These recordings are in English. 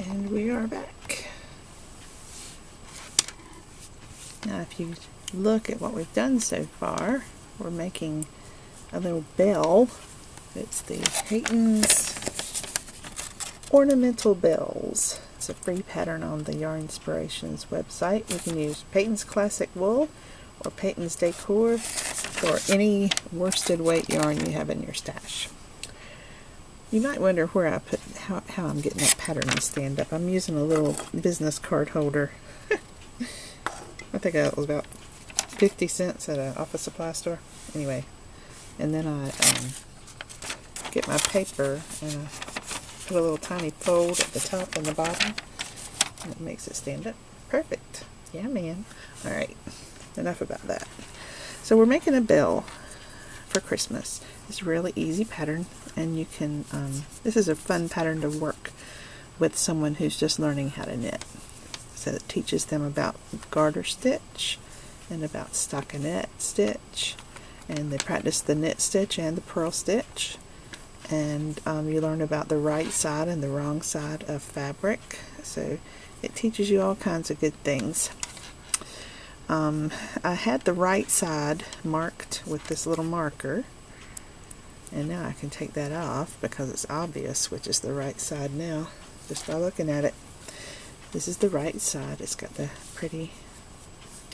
And we are back. Now if you look at what we've done so far, we're making a little bell. It's the Patons Ornamental Bells. It's a free pattern on the Yarn Inspirations website. You can use Patons Classic Wool or Patons Decor or any worsted weight yarn you have in your stash. You might wonder where I put how I'm getting that pattern to stand up. I'm using a little business card holder. I think that was about 50 cents at an office supply store. Anyway, and then I get my paper and I put a little tiny fold at the top and the bottom, and it makes it stand up. Perfect. Yeah, man. All right, enough about that. So we're making a bell for Christmas. It's a really easy pattern, and you can, this is a fun pattern to work with someone who's just learning how to knit. So it teaches them about garter stitch and about stockinette stitch, and they practice the knit stitch and the purl stitch, and you learn about the right side and the wrong side of fabric. So it teaches you all kinds of good things. I had the right side marked with this little marker, and now I can take that off because it's obvious which is the right side now, just by looking at it. This is the right side. It's got the pretty,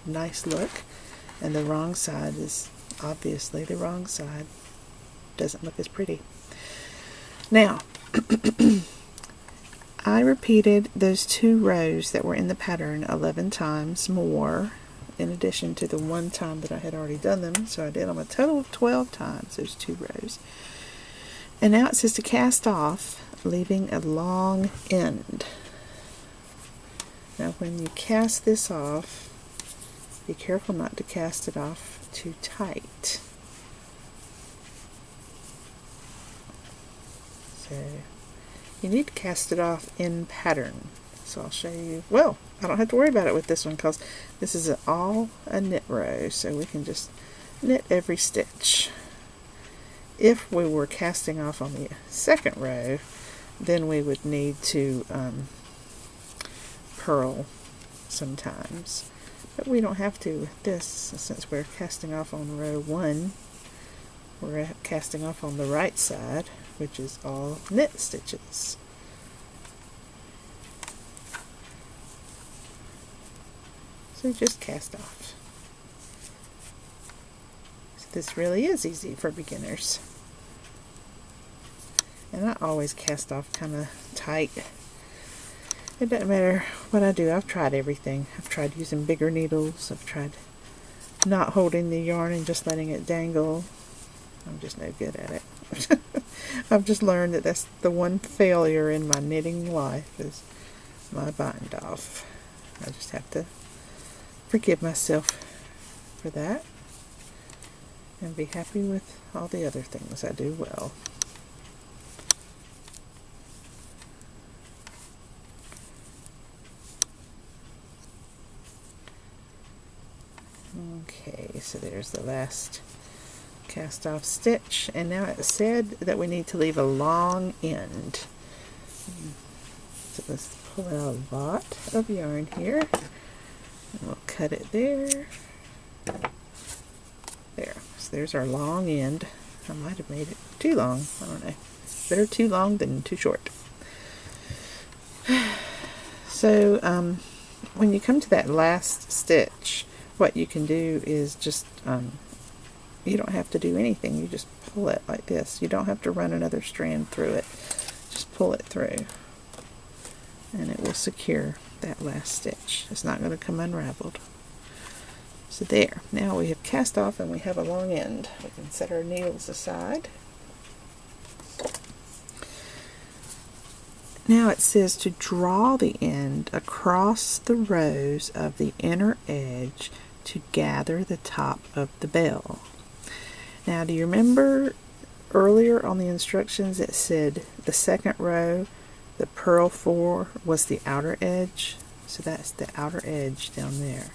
nice look, and the wrong side is obviously the wrong side. Doesn't look as pretty. Now, I repeated those 2 rows that were in the pattern 11 times more, in addition to the 1 time that I had already done them. So I did them a total of 12 times, those 2 rows. And now it says to cast off, leaving a long end. Now when you cast this off, be careful not to cast it off too tight. So you need to cast it off in pattern. So I'll show you. Well, I don't have to worry about it with this one because this is all a knit row, so we can just knit every stitch. If we were casting off on the second row, then we would need to purl sometimes, but we don't have to with this. Since we're casting off on row 1, we're casting off on the right side, which is all knit stitches. So just cast off. So this really is easy for beginners. And I always cast off kind of tight. It doesn't matter what I do. I've tried everything. I've tried using bigger needles. I've tried not holding the yarn and just letting it dangle. I'm just no good at it. I've just learned that that's the one failure in my knitting life, is my bind off. I just have to forgive myself for that and be happy with all the other things I do well. Okay, so there's the last cast off stitch, and now it said that we need to leave a long end. So let's pull out a lot of yarn here, and we'll cut it there. There, so there's our long end. I might have made it too long, I don't know. Better too long than too short. So when you come to that last stitch, what you can do is just you don't have to do anything. You just pull it like this. You don't have to run another strand through it. Just pull it through, and it will secure that last stitch. It's not going to come unraveled. So there. Now we have cast off and we have a long end. We can set our needles aside. Now it says to draw the end across the rows of the inner edge to gather the top of the bell. Now, do you remember earlier on the instructions it said the second row, the purl 4 was the outer edge? So that's the outer edge down there.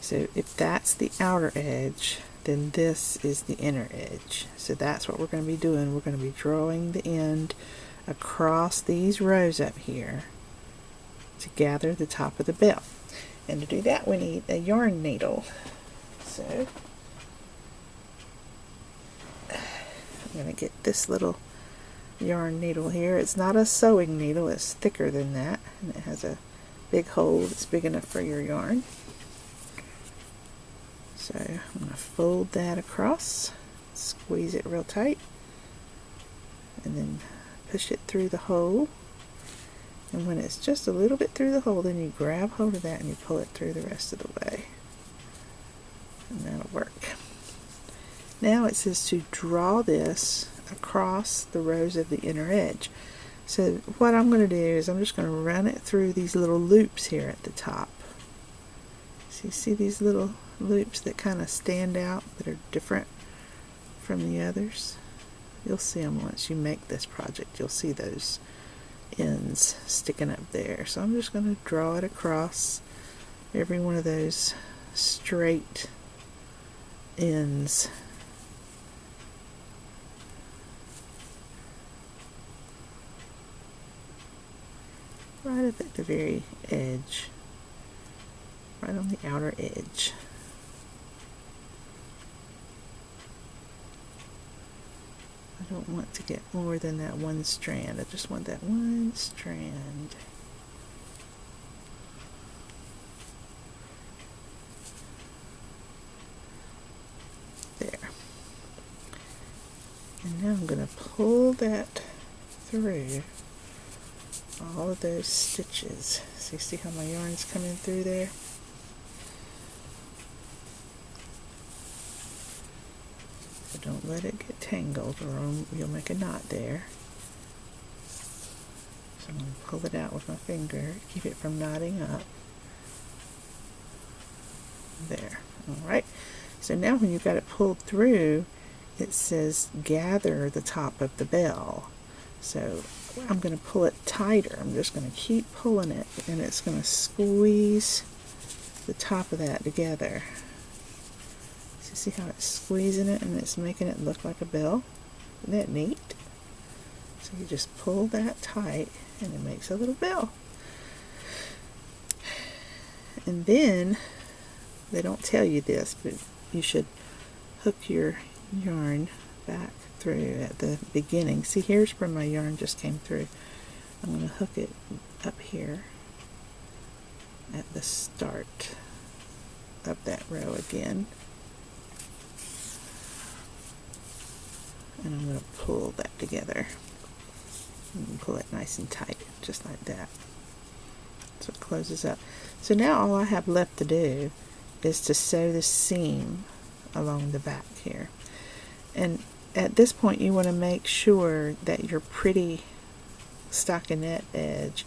So if that's the outer edge, then this is the inner edge. So that's what we're going to be doing. We're going to be drawing the end across these rows up here to gather the top of the bell. And to do that, we need a yarn needle. So I'm going to get this little yarn needle here. It's not a sewing needle, it's thicker than that, and it has a big hole that's big enough for your yarn. So I'm going to fold that across, squeeze it real tight, and then push it through the hole. And when it's just a little bit through the hole, then you grab hold of that and you pull it through the rest of the way. And that'll work. Now it says to draw this across the rows of the inner edge. So what I'm going to do is I'm just going to run it through these little loops here at the top. So you see these little loops that kind of stand out, that are different from the others? You'll see them once you make this project. You'll see those ends sticking up there. So I'm just going to draw it across every one of those straight ends. Right up at the very edge, right on the outer edge. I don't want to get more than that one strand. I just want that one strand. There. And now I'm going to pull that through all of those stitches. So you see how my yarn's coming through there? So don't let it get tangled or you'll make a knot there. So I'm going to pull it out with my finger, keep it from knotting up. There. Alright. So now when you've got it pulled through, it says gather the top of the bell. So I'm going to pull it tighter. I'm just going to keep pulling it, and it's going to squeeze the top of that together. So see how it's squeezing it and it's making it look like a bell? Isn't that neat? So you just pull that tight and it makes a little bell. And then, they don't tell you this, but you should hook your yarn back through at the beginning. See, here's where my yarn just came through. I'm going to hook it up here at the start of that row again. And I'm going to pull that together. And pull it nice and tight, just like that. So it closes up. So now all I have left to do is to sew the seam along the back here. And at this point you want to make sure that your pretty stockinette edge,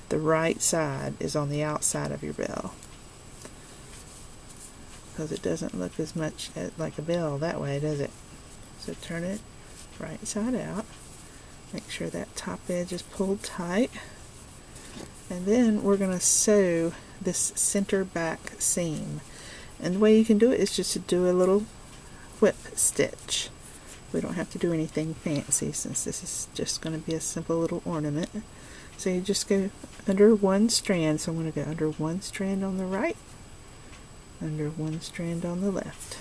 the right side, is on the outside of your bell, because it doesn't look as much like a bell that way, does it? So turn it right side out, make sure that top edge is pulled tight, and then we're going to sew this center back seam. And the way you can do it is just to do a little whip stitch. We don't have to do anything fancy since this is just going to be a simple little ornament. So you just go under one strand. So I'm going to go under one strand on the right, under one strand on the left.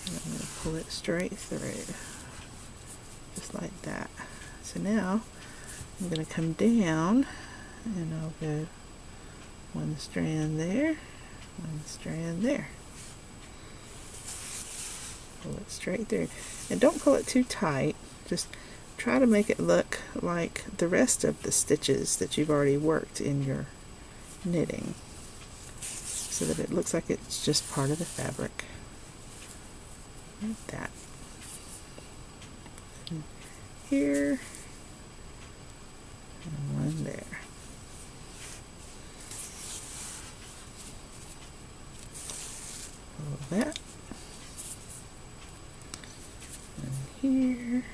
And I'm going to pull it straight through, just like that. So now I'm going to come down and I'll go one strand there, one strand there. Pull it straight through. And don't pull it too tight. Just try to make it look like the rest of the stitches that you've already worked in your knitting, so that it looks like it's just part of the fabric. Like that. And here. And one there. Pull that. Here,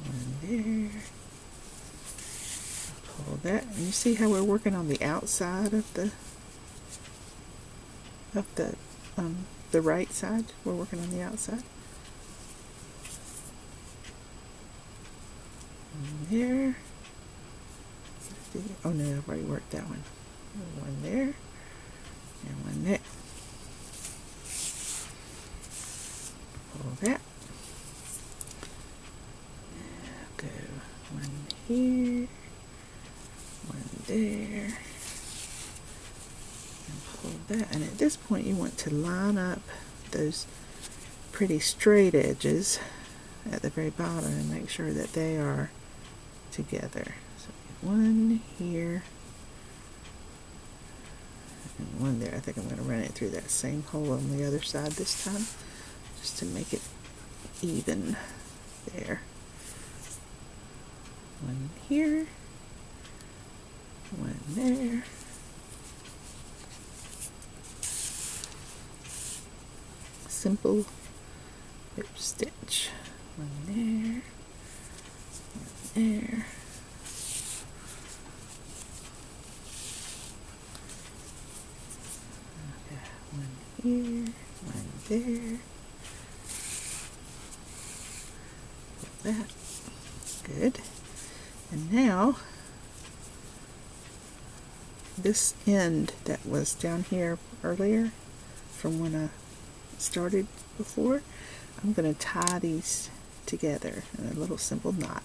one there, pull that, and you see how we're working on the outside of the right side. We're working on the outside. One there. Oh no, I've already worked that one. One there and one there. Pull that. Go one here, one there, and pull that. And at this point you want to line up those pretty straight edges at the very bottom and make sure that they are together. So one here and one there. I think I'm going to run it through that same hole on the other side this time, just to make it even there. One here, one there. Simple whip stitch. One there, one there. Okay, one here, one there. Pull that. Good. And now, this end that was down here earlier from when I started before, I'm going to tie these together in a little simple knot.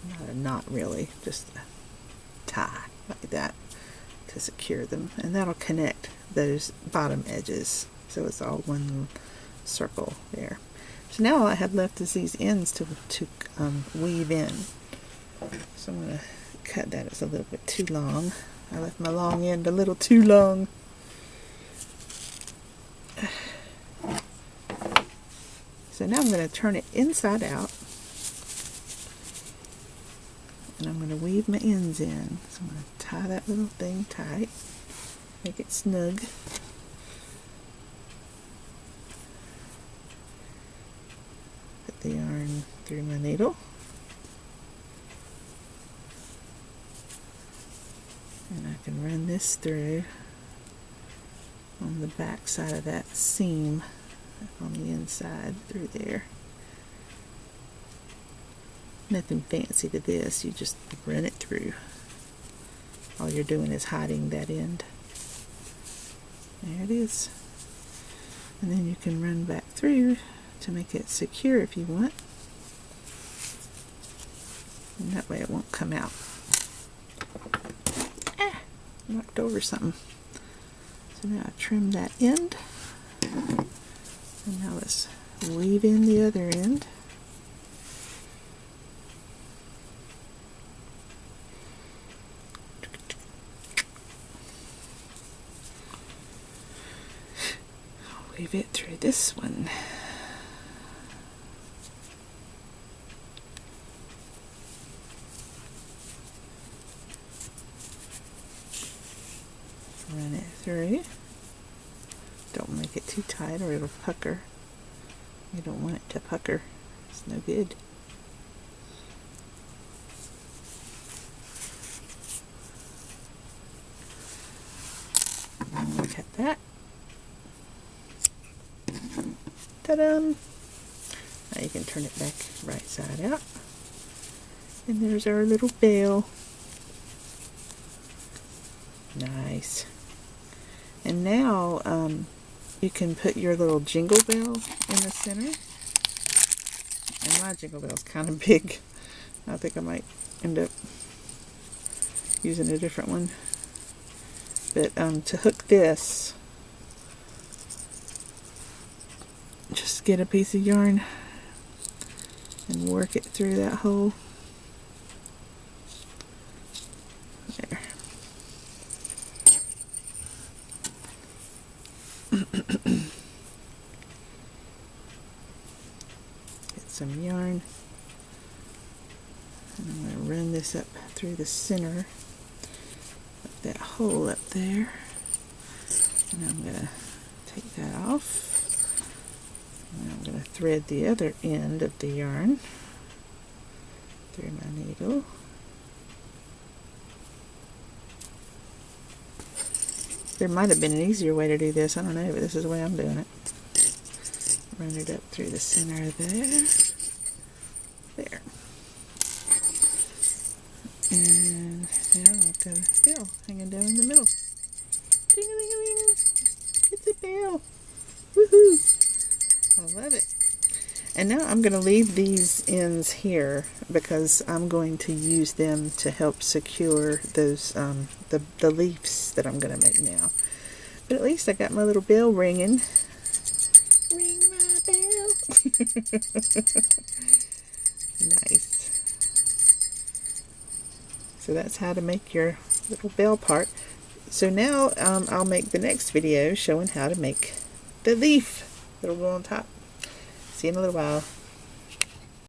Not a knot really, just a tie like that to secure them. And that'll connect those bottom edges so it's all one circle there. So now all I have left is these ends to weave in. So I'm going to cut that. It's a little bit too long. I left my long end a little too long. So now I'm going to turn it inside out. And I'm going to weave my ends in. So I'm going to tie that little thing tight. Make it snug. Put the yarn through my needle. And I can run this through on the back side of that seam on the inside through there. Nothing fancy to this, you just run it through. All you're doing is hiding that end. There it is. And then you can run back through to make it secure if you want. And that way it won't come out. Ah, knocked over something. So now I trim that end. And now let's weave in the other end. Weave it through this one. Run it through. Don't make it too tight or it'll pucker. You don't want it to pucker. It's no good. Cut that. Ta-da! Now you can turn it back right side out. And there's our little bell. Nice. And now you can put your little jingle bell in the center. And my jingle bell is kind of big. I think I might end up using a different one. But to hook this, just get a piece of yarn and work it through that hole. There. Get some yarn. And I'm going to run this up through the center of that hole up there. And I'm going to take that off. And I'm going to thread the other end of the yarn through my needle. There might have been an easier way to do this, I don't know, but this is the way I'm doing it. Run it up through the center there. There. And now I've got a bell hanging down in the middle. Ding-a-ling-a-ling. It's a bell. Woohoo! I love it. And now I'm going to leave these ends here because I'm going to use them to help secure those the leaves that I'm going to make now. But at least I got my little bell ringing. Ring my bell. Nice. So that's how to make your little bell part. So now I'll make the next video showing how to make the leaf that'll go on top. See you in a little while.